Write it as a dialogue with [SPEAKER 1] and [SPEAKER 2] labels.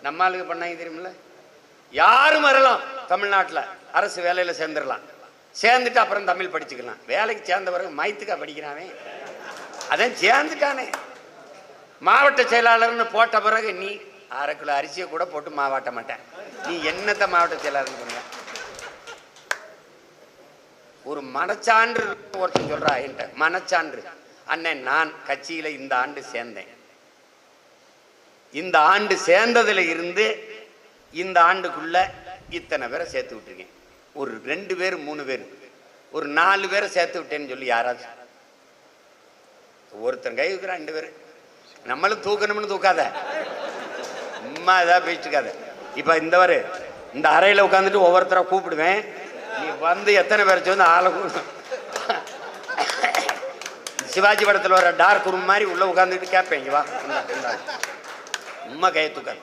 [SPEAKER 1] நம்ம ஆளுக்கு பண்ணாங்க தெரியுமில்ல, யாரும் வரலாம் தமிழ்நாட்டில் அரசு வேலையில் சேர்ந்துடலாம், சேர்ந்துட்டு அப்புறம் தமிழ் படிச்சுக்கலாம். வேலைக்கு சேர்ந்த பிறகு மைத்துக்கா படிக்கிறானே, அதான் சேர்ந்துட்டானே. மாவட்ட செயலாளர்னு போட்ட பிறகு நீ 1/2 கிலோ அரிசியை கூட போட்டு மாவாட்ட மாட்டேன், நீ என்னத்தை மாவட்ட செயலாளர்னு பண்ணுங்க? ஒரு மனச்சான்று ஒருத்தன் சொல்றா என்கிட்ட, மனச்சான்று அண்ணன் நான் கட்சியில இந்த ஆண்டு சேர்ந்தேன், இந்த ஆண்டு சேர்ந்ததுல இருந்து இந்த ஆண்டுக்குள்ள இத்தனை பேரை சேர்த்து விட்டுருக்கேன். ஒரு 2 பேர் 3 பேர் ஒரு 4 பேரை சேர்த்து விட்டேன்னு சொல்லி யாராச்சும் ஒருத்தன் கை வைக்கிறான், 2 பேர். நம்மளும் தூக்கணும்னு தூக்காத, சும்மா ஏதாவது பேசிட்டுக்காத. இப்ப இந்த அறையில உட்காந்துட்டு ஒவ்வொருத்தரை கூப்பிடுவேன், நீ வந்து எத்தனை பேரை சேர்ந்து ஆளை சிவாஜி படத்தில் வர டார்க் ரூம் மாதிரி உள்ள உட்காந்துட்டு கேட்பேன், இங்க வா, சும்மா கையை தூக்காது.